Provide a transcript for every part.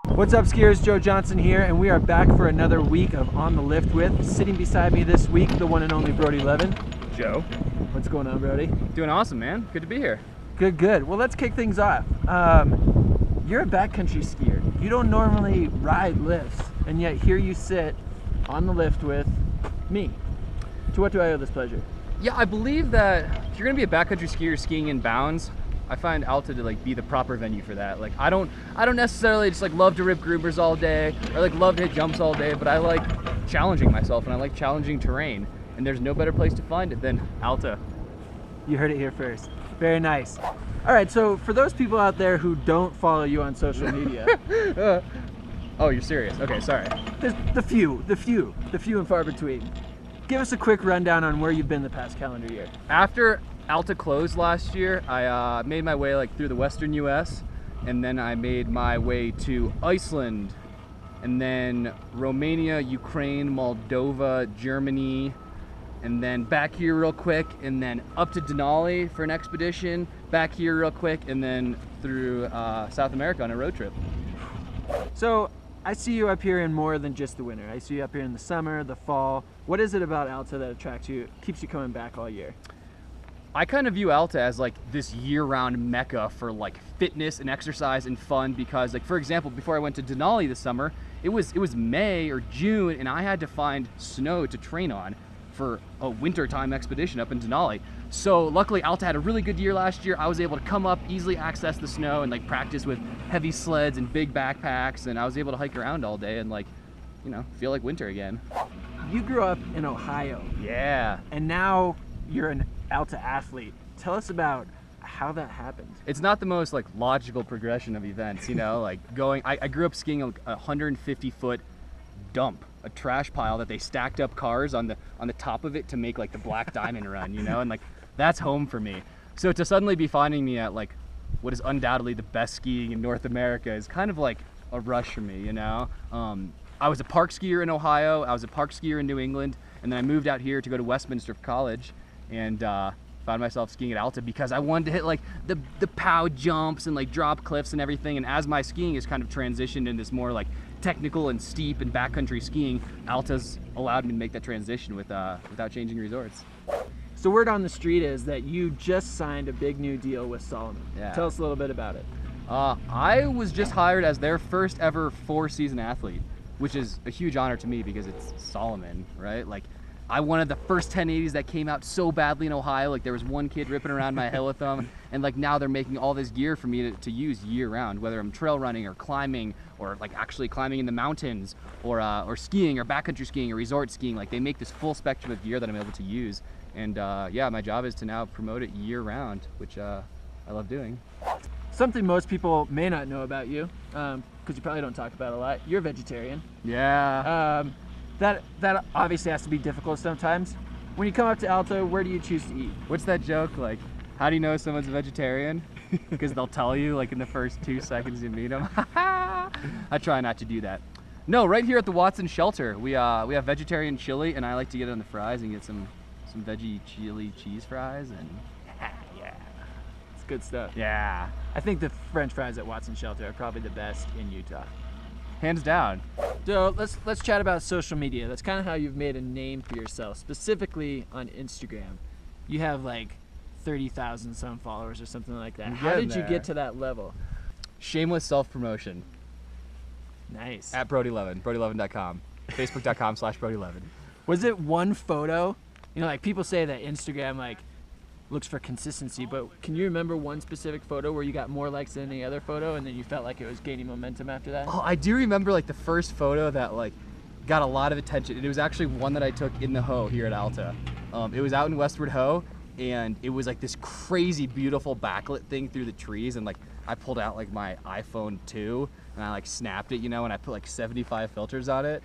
What's up, skiers? Joe Johnson here, and we are back for another week of On the Lift With. Sitting beside me this week, the one and only Brody Levin. Joe. What's going on, Brody? Doing awesome, man. Good to be here. Good, good. Well, let's kick things off. You're a backcountry skier. You don't normally ride lifts, and yet here you sit on the lift with me. To what do I owe this pleasure? Yeah, I believe that if you're gonna be a backcountry skier skiing in bounds, I find Alta to be the proper venue for that. I don't necessarily just love to rip groupers all day or love to hit jumps all day, but I like challenging myself and I like challenging terrain. And there's no better place to find it than Alta. You heard it here first. Very nice. All right, so for those people out there who don't follow you on social media, oh, you're serious? Okay, sorry. there's the few and far between. Give us a quick rundown on where you've been the past calendar year. After Alta closed last year, I made my way through the western US, and then I made my way to Iceland, and then Romania, Ukraine, Moldova, Germany, and then back here real quick, and then up to Denali for an expedition, back here real quick, and then through South America on a road trip. So I see you up here in more than just the winter. I see you up here in the summer, the fall. What is it about Alta that attracts you, keeps you coming back all year? I kind of view Alta as this year-round mecca for fitness and exercise and fun, because for example, before I went to Denali this summer, it was May or June, and I had to find snow to train on for a wintertime expedition up in Denali. So luckily Alta had a really good year last year. I was able to come up, easily access the snow, and practice with heavy sleds and big backpacks, and I was able to hike around all day and feel like winter again. You grew up in Ohio. Yeah. And now you're an Alta athlete. Tell us about how that happened. It's not the most logical progression of events, I grew up skiing a 150-foot dump, a trash pile that they stacked up cars on the top of it to make the Black Diamond run, and that's home for me. So to suddenly be finding me at what is undoubtedly the best skiing in North America is kind of a rush for me, I was a park skier in Ohio, I was a park skier in New England, and then I moved out here to go to Westminster for college, and found myself skiing at Alta because I wanted to hit the pow jumps and drop cliffs and everything. And as my skiing has kind of transitioned into this more technical and steep and backcountry skiing, Alta's allowed me to make that transition without changing resorts. So word on the street is that you just signed a big new deal with Salomon. Yeah. Tell us a little bit about it. I was just hired as their first ever 4-season athlete, which is a huge honor to me because it's Salomon, right? I wanted the first 1080s that came out so badly in Ohio. There was one kid ripping around my hill with them, and now they're making all this gear for me to use year round, whether I'm trail running or climbing or actually climbing in the mountains or skiing or backcountry skiing or resort skiing. They make this full spectrum of gear that I'm able to use, and yeah, my job is to now promote it year round, which I love doing. Something most people may not know about you, because you probably don't talk about it a lot. You're a vegetarian. Yeah. That obviously has to be difficult sometimes. When you come up to Alta, where do you choose to eat? What's that joke? How do you know someone's a vegetarian? Because they'll tell you in the first 2 seconds you meet them. I try not to do that. No, right here at the Watson Shelter, we have vegetarian chili, and I like to get it on the fries and get some veggie chili cheese fries, and yeah. It's good stuff. Yeah. I think the French fries at Watson Shelter are probably the best in Utah. Hands down. So let's chat about social media. That's kind of how you've made a name for yourself, specifically on Instagram. You have 30,000 some followers or something like that. How did you get to that level? Shameless self-promotion. Nice. At Brody Levin, BrodyLevin.com, Facebook.com/BrodyLevin. Was it one photo? People say that Instagram looks for consistency, but can you remember one specific photo where you got more likes than any other photo and then you felt like it was gaining momentum after that? Oh, I do remember the first photo that got a lot of attention, and it was actually one that I took in the Ho here at Alta. It was out in Westward Ho, and it was this crazy beautiful backlit thing through the trees, and I pulled out my iPhone 2 and I snapped it, and I put 75 filters on it,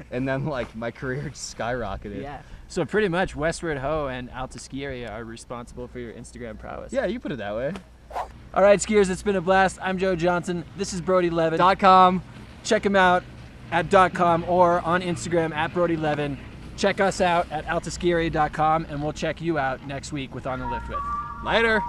and then my career skyrocketed. Yeah. So pretty much Westward Ho and Alta Ski Area are responsible for your Instagram prowess. Yeah, you put it that way. All right, skiers, it's been a blast. I'm Joe Johnson. This is Brody Levin. .com. Check him out at .com or on Instagram at Brody Levin. Check us out at altaskiarea.com, and we'll check you out next week with On the Lift With. Later.